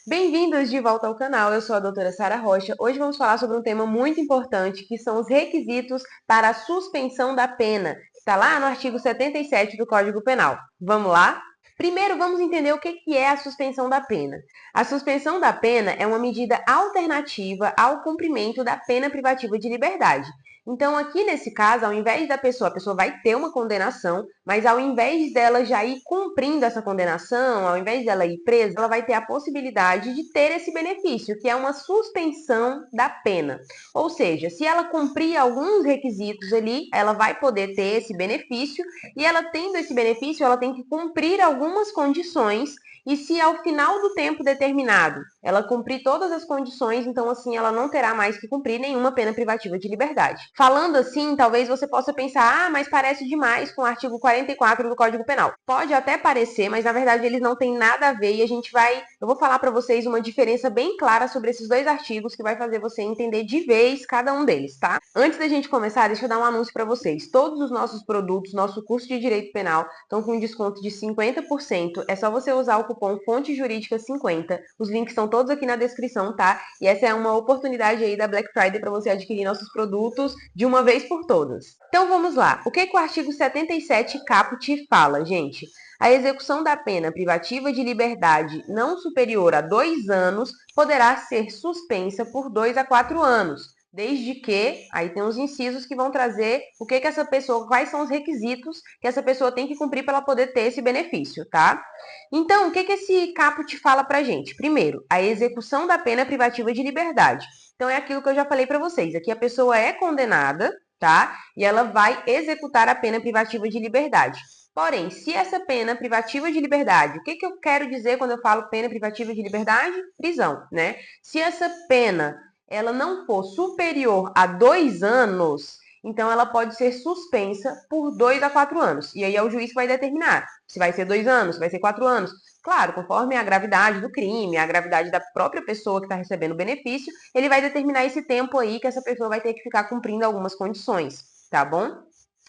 Bem-vindos de volta ao canal, eu sou a doutora Sara Rocha. Hoje vamos falar sobre um tema muito importante, que são os requisitos para a suspensão da pena, que está lá no artigo 77 do Código Penal. Vamos lá? Primeiro, vamos entender o que é a suspensão da pena. A suspensão da pena é uma medida alternativa ao cumprimento da pena privativa de liberdade. Então, aqui nesse caso, ao invés da pessoa, a pessoa vai ter uma condenação, mas ao invés dela já ir cumprindo essa condenação, ao invés dela ir presa, ela vai ter a possibilidade de ter esse benefício, que é uma suspensão da pena. Ou seja, se ela cumprir alguns requisitos ali, ela vai poder ter esse benefício, e ela tendo esse benefício, ela tem que cumprir algumas condições. E se ao final do tempo determinado ela cumprir todas as condições, então assim ela não terá mais que cumprir nenhuma pena privativa de liberdade. Falando assim, talvez você possa pensar, mas parece demais com o artigo 44 do Código Penal. Pode até parecer, mas na verdade eles não têm nada a ver e eu vou falar para vocês uma diferença bem clara sobre esses dois artigos que vai fazer você entender de vez cada um deles, tá? Antes da gente começar, deixa eu dar um anúncio para vocês. Todos os nossos produtos, nosso curso de Direito Penal, estão com um desconto de 50%. É só você usar o cupom Fonte Jurídica 50. Os links estão todos aqui na descrição, tá? E essa é uma oportunidade aí da Black Friday para você adquirir nossos produtos de uma vez por todas. Então vamos lá. O que o artigo 77 caput fala, gente? A execução da pena privativa de liberdade não superior a 2 anos poderá ser suspensa por 2 a 4 anos, desde que, aí tem os incisos que vão trazer o que essa pessoa, quais são os requisitos que essa pessoa tem que cumprir para ela poder ter esse benefício, tá? Então, o que esse caput fala pra gente? Primeiro, a execução da pena privativa de liberdade. Então, é aquilo que eu já falei para vocês. Aqui a pessoa é condenada, tá? E ela vai executar a pena privativa de liberdade. Porém, se essa pena privativa de liberdade, o que eu quero dizer quando eu falo pena privativa de liberdade? Prisão, né? Se essa pena ela não for superior a 2 anos, então ela pode ser suspensa por 2 a 4 anos. E aí é o juiz que vai determinar se vai ser 2 anos, se vai ser 4 anos. Claro, conforme a gravidade do crime, a gravidade da própria pessoa que está recebendo o benefício, ele vai determinar esse tempo aí que essa pessoa vai ter que ficar cumprindo algumas condições, tá bom?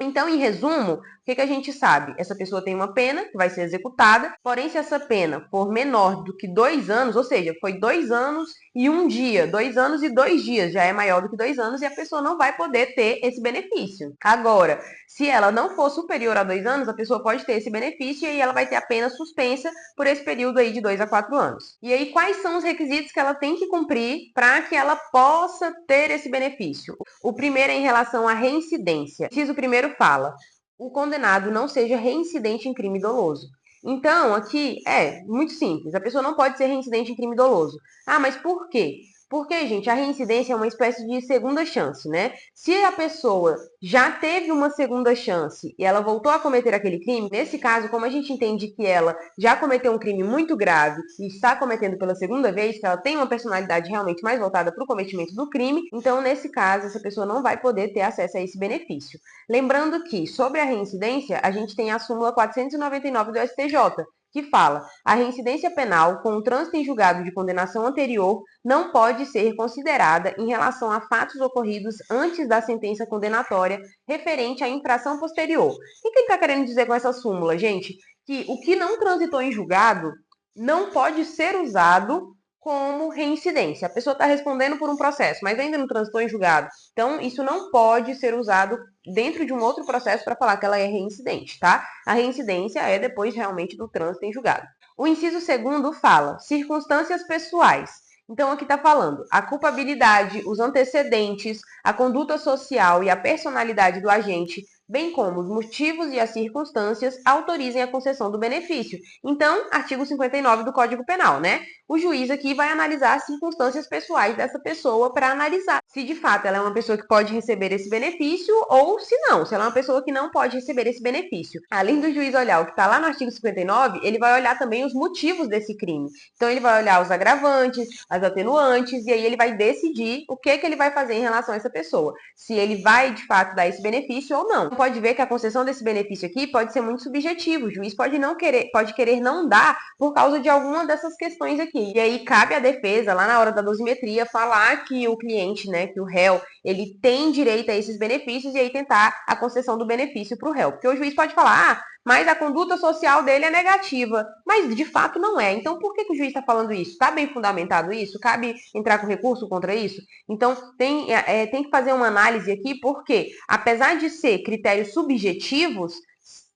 Então, em resumo, o que a gente sabe? Essa pessoa tem uma pena que vai ser executada, porém, se essa pena for menor do que 2 anos, ou seja, foi 2 anos e 1 dia, 2 anos e 2 dias, já é maior do que 2 anos e a pessoa não vai poder ter esse benefício. Agora, se ela não for superior a 2 anos, a pessoa pode ter esse benefício e aí ela vai ter a pena suspensa por esse período aí de 2 a 4 anos. E aí, quais são os requisitos que ela tem que cumprir para que ela possa ter esse benefício? O primeiro é em relação à reincidência. O inciso primeiro fala: o condenado não seja reincidente em crime doloso. Então, aqui é muito simples. A pessoa não pode ser reincidente em crime doloso. Ah, mas por quê? Porque, gente, a reincidência é uma espécie de segunda chance, né? Se a pessoa já teve uma segunda chance e ela voltou a cometer aquele crime, nesse caso, como a gente entende que ela já cometeu um crime muito grave e está cometendo pela segunda vez, que ela tem uma personalidade realmente mais voltada para o cometimento do crime, então, nesse caso, essa pessoa não vai poder ter acesso a esse benefício. Lembrando que, sobre a reincidência, a gente tem a súmula 499 do STJ, que fala: a reincidência penal com o trânsito em julgado de condenação anterior não pode ser considerada em relação a fatos ocorridos antes da sentença condenatória referente à infração posterior. O que ele está querendo dizer com essa súmula, gente? Que o que não transitou em julgado não pode ser usado como reincidência. A pessoa está respondendo por um processo, mas ainda não transitou em julgado. Então, isso não pode ser usado dentro de um outro processo para falar que ela é reincidente, tá? A reincidência é depois realmente do trânsito em julgado. O inciso segundo fala circunstâncias pessoais. Então, aqui está falando a culpabilidade, os antecedentes, a conduta social e a personalidade do agente, bem como os motivos e as circunstâncias, autorizem a concessão do benefício. Então, artigo 59 do Código Penal, né? O juiz aqui vai analisar as circunstâncias pessoais dessa pessoa para analisar se de fato ela é uma pessoa que pode receber esse benefício ou se não, se ela é uma pessoa que não pode receber esse benefício. Além do juiz olhar o que está lá no artigo 59, ele vai olhar também os motivos desse crime. Então, ele vai olhar os agravantes, as atenuantes, e aí ele vai decidir o que ele vai fazer em relação a essa pessoa. Se ele vai, de fato, dar esse benefício ou não. Pode ver que a concessão desse benefício aqui pode ser muito subjetivo. O juiz pode querer não dar por causa de alguma dessas questões aqui. E aí cabe à defesa, lá na hora da dosimetria, falar que o cliente, né, que o réu, ele tem direito a esses benefícios e aí tentar a concessão do benefício para o réu. Porque o juiz pode falar: mas a conduta social dele é negativa. Mas, de fato, não é. Então, por que o juiz está falando isso? Está bem fundamentado isso? Cabe entrar com recurso contra isso? Então, tem que fazer uma análise aqui, porque, apesar de ser critérios subjetivos,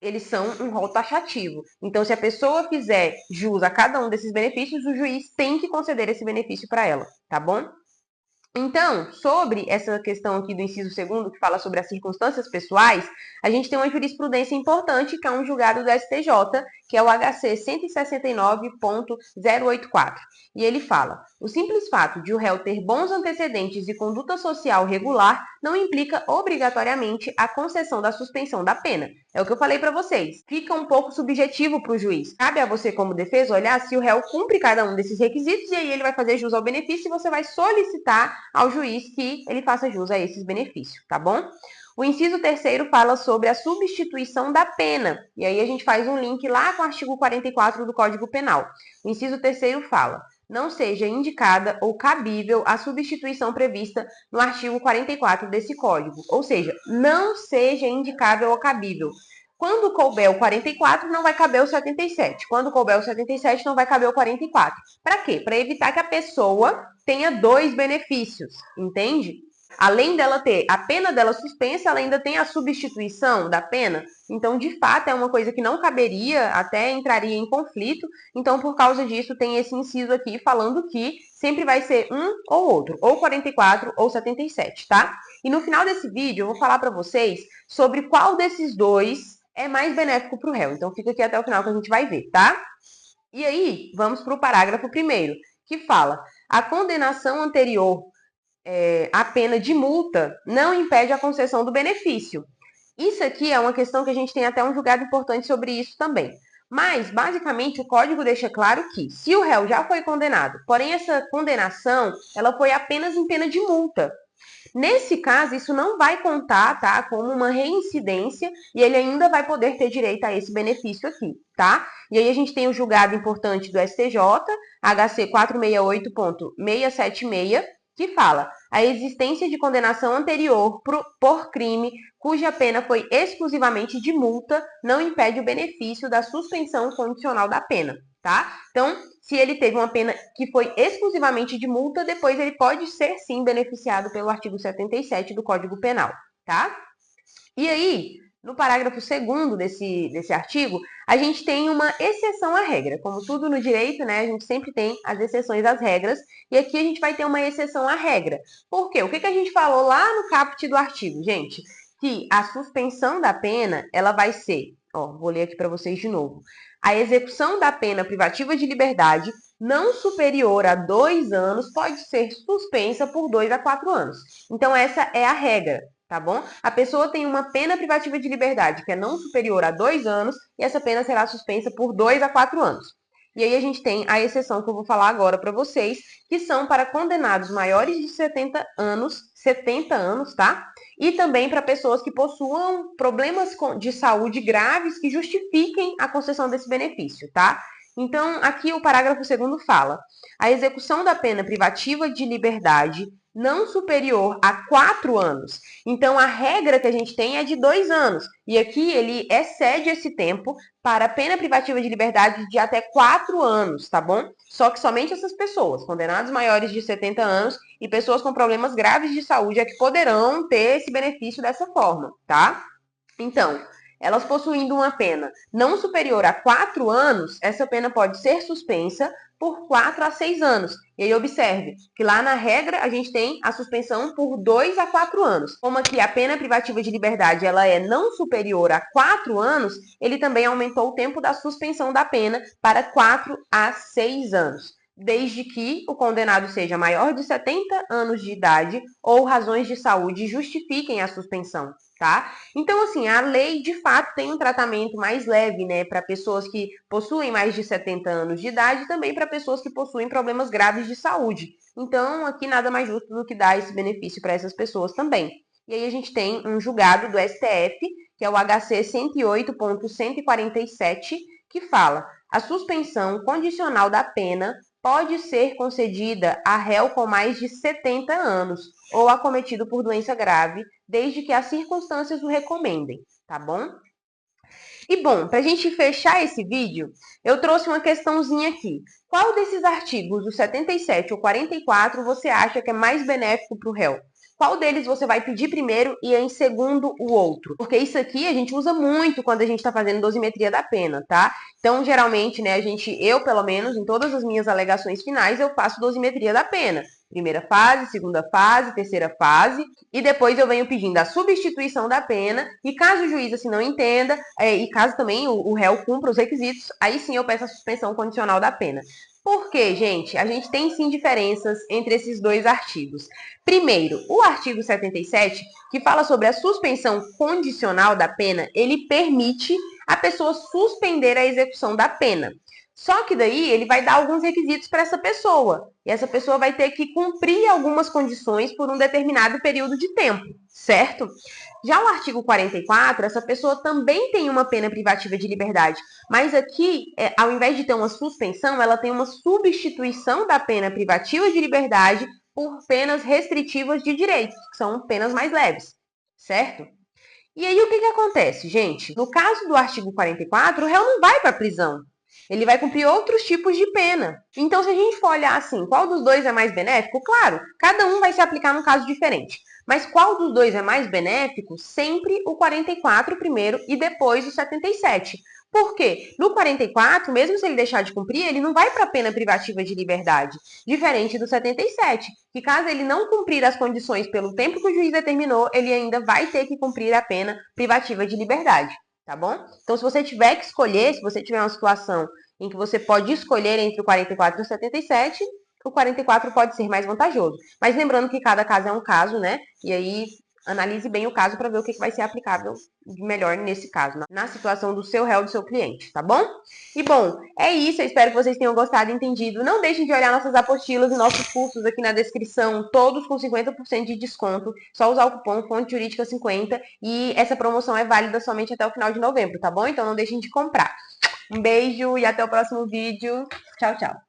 eles são um rol taxativo. Então, se a pessoa fizer jus a cada um desses benefícios, o juiz tem que conceder esse benefício para ela, tá bom? Então, sobre essa questão aqui do inciso 2º, que fala sobre as circunstâncias pessoais, a gente tem uma jurisprudência importante, que é um julgado do STJ, que é o HC 169.084. E ele fala: o simples fato de o réu ter bons antecedentes e conduta social regular não implica obrigatoriamente a concessão da suspensão da pena. É o que eu falei para vocês. Fica um pouco subjetivo para o juiz. Cabe a você, como defesa, olhar se o réu cumpre cada um desses requisitos, e aí ele vai fazer jus ao benefício e você vai solicitar ao juiz que ele faça jus a esses benefícios, tá bom? O inciso 3º fala sobre a substituição da pena, e aí a gente faz um link lá com o artigo 44 do Código Penal. O inciso 3º fala: não seja indicada ou cabível a substituição prevista no artigo 44 desse Código, ou seja, não seja indicável ou cabível. Quando couber o 44, não vai caber o 77. Quando couber o 77, não vai caber o 44. Para quê? Para evitar que a pessoa tenha dois benefícios, entende? Além dela ter a pena dela suspensa, ela ainda tem a substituição da pena. Então, de fato, é uma coisa que não caberia, até entraria em conflito. Então, por causa disso, tem esse inciso aqui falando que sempre vai ser um ou outro, ou 44 ou 77, tá? E no final desse vídeo, eu vou falar para vocês sobre qual desses dois é mais benéfico para o réu. Então, fica aqui até o final que a gente vai ver, tá? E aí, vamos para o parágrafo 1º, que fala: a condenação anterior à pena de multa não impede a concessão do benefício. Isso aqui é uma questão que a gente tem até um julgado importante sobre isso também. Mas, basicamente, o Código deixa claro que, se o réu já foi condenado, porém essa condenação ela foi apenas em pena de multa. Nesse caso, isso não vai contar, tá, como uma reincidência e ele ainda vai poder ter direito a esse benefício aqui, tá? E aí a gente tem o julgado importante do STJ, HC 468.676, que fala: a existência de condenação anterior por crime cuja pena foi exclusivamente de multa não impede o benefício da suspensão condicional da pena, tá? Então, se ele teve uma pena que foi exclusivamente de multa, depois ele pode ser, sim, beneficiado pelo artigo 77 do Código Penal, tá? E aí, no parágrafo 2º desse artigo, a gente tem uma exceção à regra. Como tudo no direito, né, a gente sempre tem as exceções às regras, e aqui a gente vai ter uma exceção à regra. Por quê? O que a gente falou lá no caput do artigo, gente? Que a suspensão da pena, ela vai ser, vou ler aqui para vocês de novo: a execução da pena privativa de liberdade não superior a 2 anos pode ser suspensa por 2 a 4 anos. Então, essa é a regra, tá bom? A pessoa tem uma pena privativa de liberdade que é não superior a 2 anos e essa pena será suspensa por 2 a 4 anos. E aí a gente tem a exceção que eu vou falar agora para vocês, que são para condenados maiores de 70 anos, tá? E também para pessoas que possuam problemas de saúde graves que justifiquem a concessão desse benefício, tá? Então, aqui o parágrafo 2º fala: a execução da pena privativa de liberdade não superior a 4 anos. Então, a regra que a gente tem é de 2 anos. E aqui ele excede esse tempo para pena privativa de liberdade de até 4 anos, tá bom? Só que somente essas pessoas, condenados maiores de 70 anos e pessoas com problemas graves de saúde, é que poderão ter esse benefício dessa forma, tá? Então, elas possuindo uma pena não superior a 4 anos, essa pena pode ser suspensa por 4 a 6 anos. E aí observe que lá na regra a gente tem a suspensão por 2 a 4 anos. Como aqui a pena privativa de liberdade ela é não superior a 4 anos, ele também aumentou o tempo da suspensão da pena para 4 a 6 anos, desde que o condenado seja maior de 70 anos de idade ou razões de saúde justifiquem a suspensão, tá? Então, assim, a lei, de fato, tem um tratamento mais leve, né, para pessoas que possuem mais de 70 anos de idade e também para pessoas que possuem problemas graves de saúde. Então, aqui nada mais justo do que dar esse benefício para essas pessoas também. E aí a gente tem um julgado do STF, que é o HC 108.147, que fala: a suspensão condicional da pena pode ser concedida a réu com mais de 70 anos ou acometido por doença grave, desde que as circunstâncias o recomendem, tá bom? E bom, para a gente fechar esse vídeo, eu trouxe uma questãozinha aqui. Qual desses artigos, o 77 ou 44, você acha que é mais benéfico para o réu? Qual deles você vai pedir primeiro e em segundo o outro? Porque isso aqui a gente usa muito quando a gente está fazendo dosimetria da pena, tá? Então, geralmente, né, eu pelo menos, em todas as minhas alegações finais, eu faço dosimetria da pena. Primeira fase, segunda fase, terceira fase, e depois eu venho pedindo a substituição da pena, e caso o juiz assim não entenda, e caso também o réu cumpra os requisitos, aí sim eu peço a suspensão condicional da pena. Por quê, gente? A gente tem sim diferenças entre esses dois artigos. Primeiro, o artigo 77, que fala sobre a suspensão condicional da pena, ele permite a pessoa suspender a execução da pena. Só que daí ele vai dar alguns requisitos para essa pessoa. E essa pessoa vai ter que cumprir algumas condições por um determinado período de tempo, certo? Já o artigo 44, essa pessoa também tem uma pena privativa de liberdade, mas aqui, ao invés de ter uma suspensão, ela tem uma substituição da pena privativa de liberdade por penas restritivas de direito, que são penas mais leves, certo? E aí o que acontece, gente? No caso do artigo 44, o réu não vai para a prisão. Ele vai cumprir outros tipos de pena. Então, se a gente for olhar assim, qual dos dois é mais benéfico? Claro, cada um vai se aplicar num caso diferente. Mas qual dos dois é mais benéfico? Sempre o 44 primeiro e depois o 77. Por quê? No 44, mesmo se ele deixar de cumprir, ele não vai para a pena privativa de liberdade, diferente do 77, que caso ele não cumprir as condições pelo tempo que o juiz determinou, ele ainda vai ter que cumprir a pena privativa de liberdade, tá bom? Então, se você tiver que escolher, se você tiver uma situação em que você pode escolher entre o 44 e o 77, o 44 pode ser mais vantajoso. Mas lembrando que cada caso é um caso, né? E aí analise bem o caso para ver o que vai ser aplicável melhor nesse caso, na situação do seu réu, do seu cliente, tá bom? E bom, é isso, eu espero que vocês tenham gostado e entendido. Não deixem de olhar nossas apostilas e nossos cursos aqui na descrição, todos com 50% de desconto. Só usar o cupom Fonte Jurídica 50 e essa promoção é válida somente até o final de novembro, tá bom? Então não deixem de comprar. Um beijo e até o próximo vídeo. Tchau, tchau.